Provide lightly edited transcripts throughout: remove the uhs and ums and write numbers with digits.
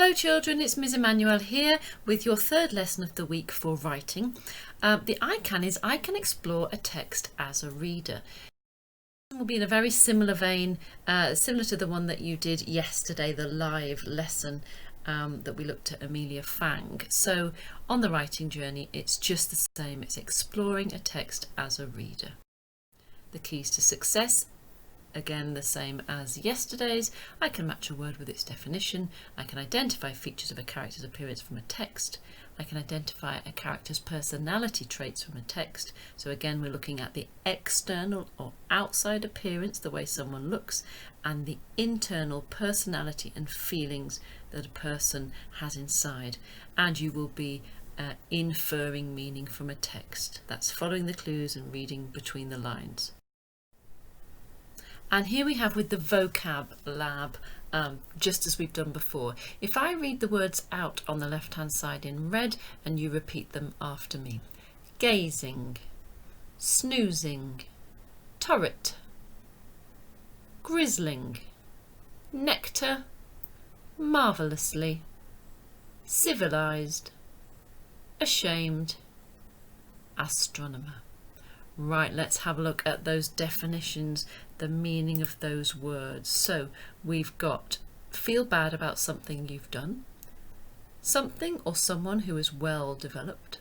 Hello children, it's Ms Emmanuel here with your third lesson of the week for writing. The I Can is I can explore a text as a reader. It will be in a very similar vein, similar to the one that you did yesterday, the live lesson that we looked at Amelia Fang. So on the writing journey, it's just the same. It's exploring a text as a reader. The keys to success, again the same as yesterday's. I can match a word with its definition. I can identify features of a character's appearance from a text. I can identify a character's personality traits from a text. So again, we're looking at the external or outside appearance, the way someone looks, and the internal personality and feelings that a person has inside. And you will be inferring meaning from a text. That's following the clues and reading between the lines. And here we have with the vocab lab, just as we've done before. If I read the words out on the left hand side in red and you repeat them after me. Gazing, snoozing, turret, grizzling, nectar, marvellously, civilized, ashamed, astronomer. Right, let's have a look at those definitions, the meaning of those words. So we've got feel bad about something you've done, something or someone who is well developed,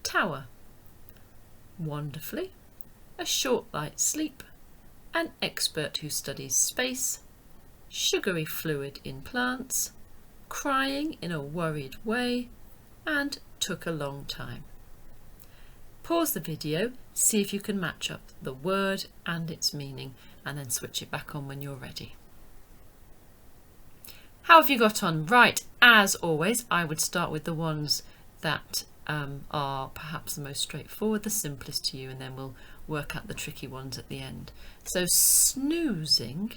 tower, wonderfully, a short light sleep, an expert who studies space, sugary fluid in plants, crying in a worried way, and took a long time. Pause the video, see if you can match up the word and its meaning, and then switch it back on when you're ready. How have you got on? Right, as always, I would start with the ones that are perhaps the most straightforward, the simplest to you, and then we'll work out the tricky ones at the end. So snoozing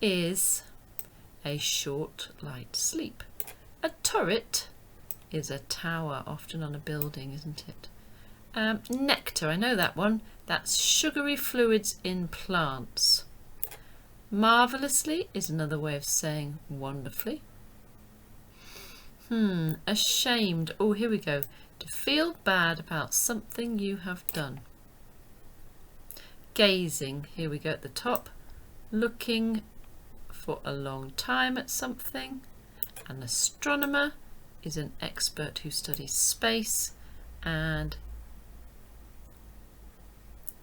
is a short light sleep. A turret is a tower, often on a building, isn't it? Nectar, I know that one. That's sugary fluids in plants. Marvellously is another way of saying wonderfully. Ashamed. Oh, here we go. To feel bad about something you have done. Gazing, here we go at the top. Looking for a long time at something. An astronomer is an expert who studies space. And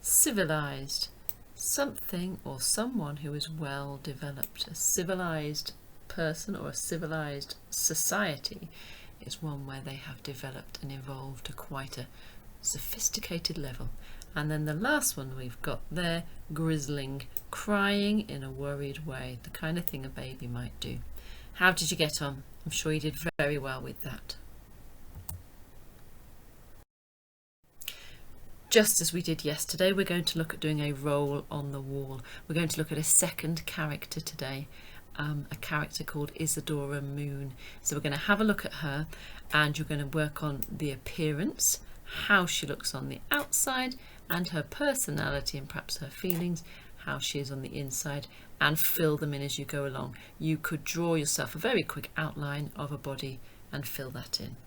civilized, something or someone who is well developed. A civilized person or a civilized society is one where they have developed and evolved to quite a sophisticated level. And then the last one we've got there, grizzling, crying in a worried way, the kind of thing a baby might do. How did you get on? I'm sure you did very well with that. Just as we did yesterday, we're going to look at doing a role on the wall. We're going to look at a second character today, a character called Isadora Moon. So we're going to have a look at her, and you're going to work on the appearance, how she looks on the outside, and her personality and perhaps her feelings, how she is on the inside, and fill them in as you go along. You could draw yourself a very quick outline of a body and fill that in.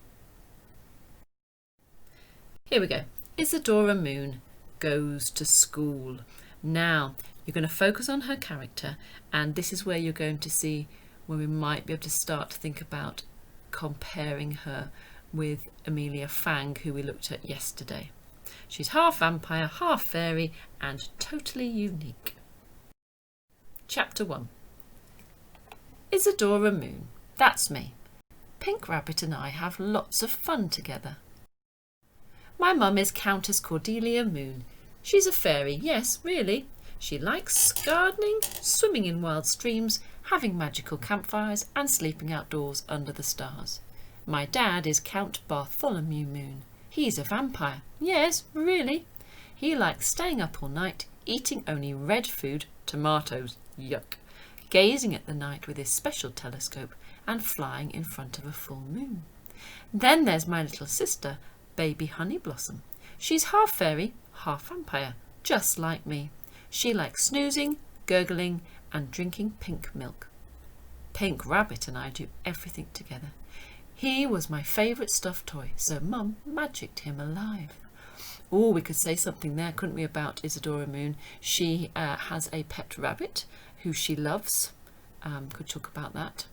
Here we go. Isadora Moon goes to school. Now you're going to focus on her character, and this is where you're going to see where we might be able to start to think about comparing her with Amelia Fang, who we looked at yesterday. She's half vampire, half fairy, and totally unique. Chapter 1. Isadora Moon. That's me. Pink Rabbit and I have lots of fun together. My mum is Countess Cordelia Moon. She's a fairy, yes, really. She likes gardening, swimming in wild streams, having magical campfires, and sleeping outdoors under the stars. My dad is Count Bartholomew Moon. He's a vampire, yes, really. He likes staying up all night, eating only red food, tomatoes, yuck, gazing at the night with his special telescope, and flying in front of a full moon. Then there's my little sister, Baby Honey Blossom. She's half fairy, half vampire, just like me. She likes snoozing, gurgling, and drinking pink milk. Pink Rabbit and I do everything together. He was my favourite stuffed toy, so Mum magicked him alive. Oh, we could say something there, couldn't we, about Isadora Moon? She has a pet rabbit who she loves. Could talk about that.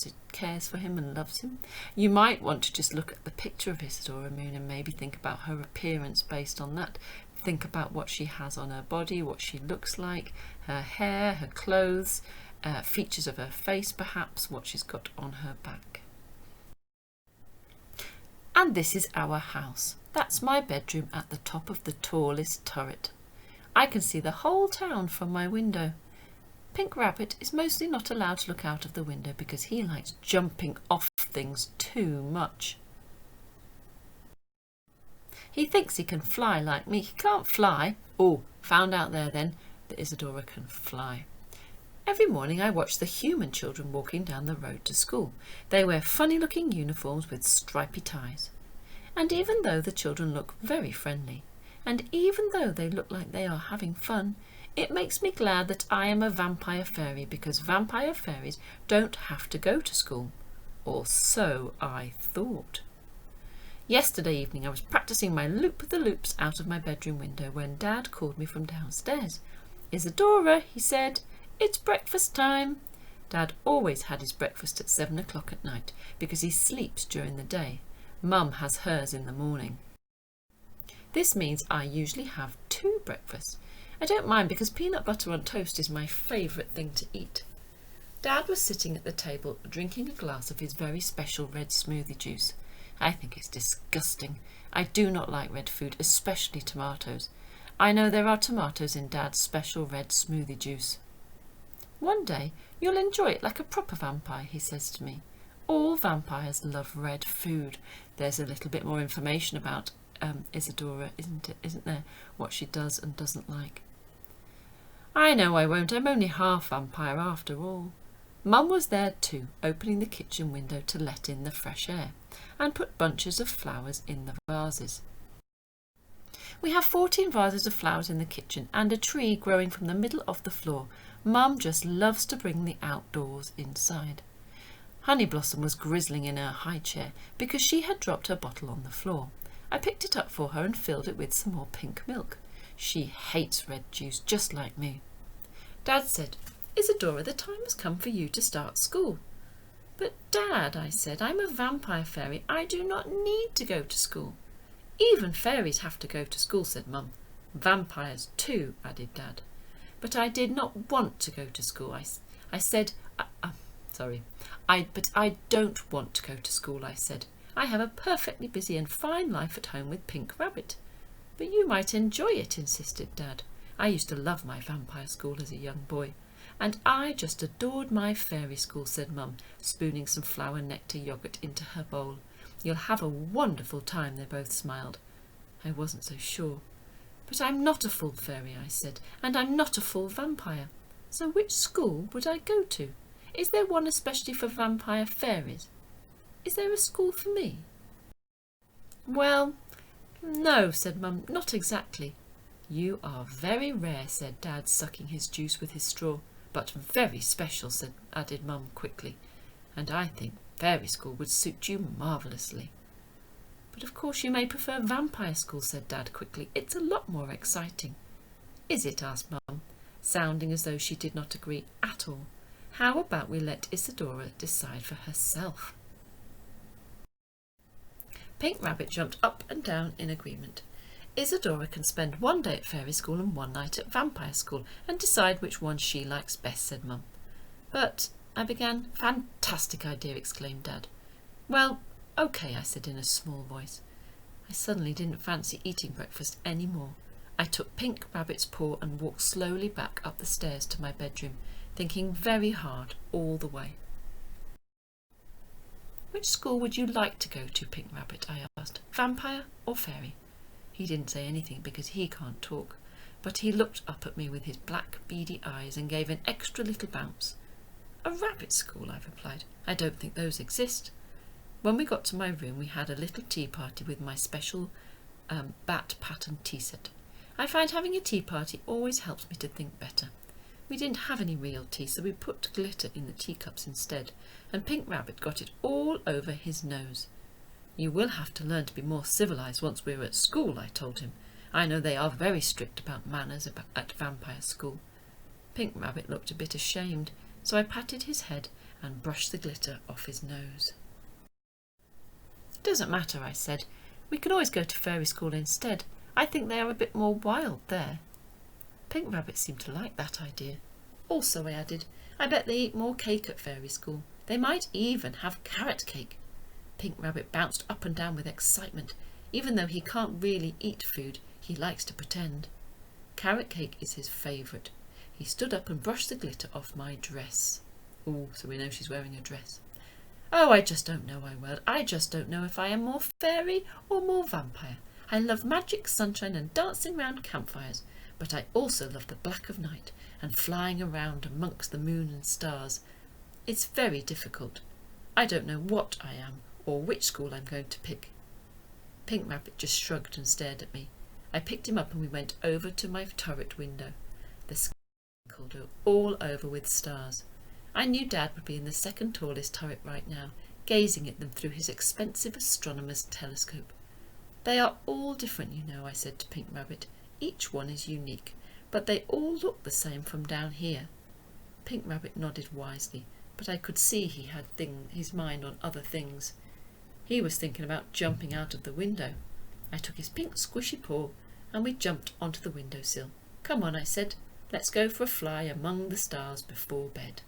She cares for him and loves him. You might want to just look at the picture of Isadora Moon and maybe think about her appearance based on that. Think about what she has on her body, what she looks like, her hair, her clothes, features of her face perhaps, what she's got on her back. And this is our house. That's my bedroom at the top of the tallest turret. I can see the whole town from my window. Pink Rabbit is mostly not allowed to look out of the window because he likes jumping off things too much. He thinks he can fly like me. He can't fly. Oh, found out there then that Isadora can fly. Every morning I watch the human children walking down the road to school. They wear funny-looking uniforms with stripy ties. And even though the children look very friendly, and even though they look like they are having fun, it makes me glad that I am a vampire fairy, because vampire fairies don't have to go to school. Or so I thought. Yesterday evening I was practising my loop-the-loops out of my bedroom window when Dad called me from downstairs. "Isadora," he said, "it's breakfast time." Dad always had his breakfast at 7 o'clock at night because he sleeps during the day. Mum has hers in the morning. This means I usually have 2 breakfasts. I don't mind because peanut butter on toast is my favourite thing to eat. Dad was sitting at the table drinking a glass of his very special red smoothie juice. I think it's disgusting. I do not like red food, especially tomatoes. I know there are tomatoes in Dad's special red smoothie juice. "One day you'll enjoy it like a proper vampire," he says to me. All vampires love red food. There's a little bit more information about Isadora, isn't there? What she does and doesn't like. I know I won't. I'm only half vampire after all. Mum was there too, opening the kitchen window to let in the fresh air, and put bunches of flowers in the vases. We have 14 vases of flowers in the kitchen and a tree growing from the middle of the floor. Mum just loves to bring the outdoors inside. Honey Blossom was grizzling in her high chair because she had dropped her bottle on the floor. I picked it up for her and filled it with some more pink milk. She hates red juice, just like me. Dad said, "Isadora, the time has come for you to start school." "But Dad," I said, "I'm a vampire fairy. I do not need to go to school." "Even fairies have to go to school," said Mum. "Vampires too," added Dad. "But I did not want to go to school. I said, but I don't want to go to school," I said. "I have a perfectly busy and fine life at home with Pink Rabbit." "But you might enjoy it," insisted Dad. "I used to love my vampire school as a young boy." "And I just adored my fairy school," said Mum, spooning some flower nectar yoghurt into her bowl. "You'll have a wonderful time," they both smiled. I wasn't so sure. "But I'm not a full fairy," I said, "and I'm not a full vampire. So which school would I go to? Is there one especially for vampire fairies? Is there a school for me?" "Well, no," said Mum, "not exactly." "You are very rare," said Dad, sucking his juice with his straw. "But very special," added Mum quickly. "And I think fairy school would suit you marvellously." "But of course you may prefer vampire school," said Dad quickly. "It's a lot more exciting." "Is it?" asked Mum, sounding as though she did not agree at all. "How about we let Isadora decide for herself?" Pink Rabbit jumped up and down in agreement. "Isadora can spend one day at fairy school and one night at vampire school and decide which one she likes best," said Mum. "But," I began. "Fantastic idea," exclaimed Dad. "Well, OK," I said in a small voice. I suddenly didn't fancy eating breakfast any more. I took Pink Rabbit's paw and walked slowly back up the stairs to my bedroom, thinking very hard all the way. "Which school would you like to go to, Pink Rabbit?" I asked. "Vampire or fairy?" He didn't say anything because he can't talk, but he looked up at me with his black beady eyes and gave an extra little bounce. "A rabbit school," I replied. "I don't think those exist." When we got to my room we had a little tea party with my special bat pattern tea set. I find having a tea party always helps me to think better. We didn't have any real tea, so we put glitter in the teacups instead, and Pink Rabbit got it all over his nose. You will have to learn to be more civilised once we're at school, I told him. I know they are very strict about manners at Vampire School. Pink Rabbit looked a bit ashamed, so I patted his head and brushed the glitter off his nose. It doesn't matter, I said. We can always go to Fairy School instead. I think they are a bit more wild there. Pink Rabbit seemed to like that idea. Also, I added, I bet they eat more cake at Fairy School. They might even have carrot cake. Pink Rabbit bounced up and down with excitement. Even though he can't really eat food, he likes to pretend. Carrot cake is his favourite. He stood up and brushed the glitter off my dress. Ooh, so we know she's wearing a dress. Oh, I just don't know, I wailed. I just don't know if I am more fairy or more vampire. I love magic, sunshine and dancing round campfires, but I also love the black of night and flying around amongst the moon and stars. It's very difficult. I don't know what I am or which school I'm going to pick. Pink Rabbit just shrugged and stared at me. I picked him up and we went over to my turret window. The sky twinkled all over with stars. I knew Dad would be in the second tallest turret right now, gazing at them through his expensive astronomer's telescope. They are all different, you know, I said to Pink Rabbit. Each one is unique, but they all look the same from down here. Pink Rabbit nodded wisely, but I could see he had his mind on other things. He was thinking about jumping out of the window. I took his pink squishy paw and we jumped onto the windowsill. Come on, I said. Let's go for a fly among the stars before bed.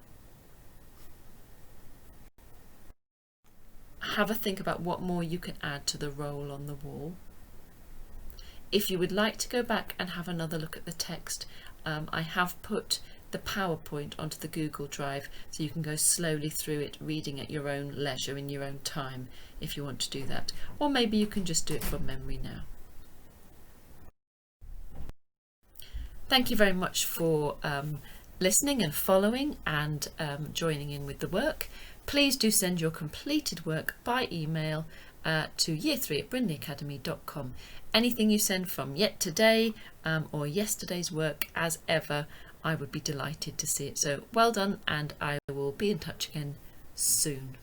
Have a think about what more you can add to the role on the wall. If you would like to go back and have another look at the text, I have put the PowerPoint onto the Google Drive so you can go slowly through it, reading at your own leisure in your own time if you want to do that. Or maybe you can just do it from memory now. Thank you very much for listening and following and joining in with the work. Please do send your completed work by email to year3@brindleyacademy.com. Anything you send from yet today or yesterday's work, as ever, I would be delighted to see it. So well done, and I will be in touch again soon.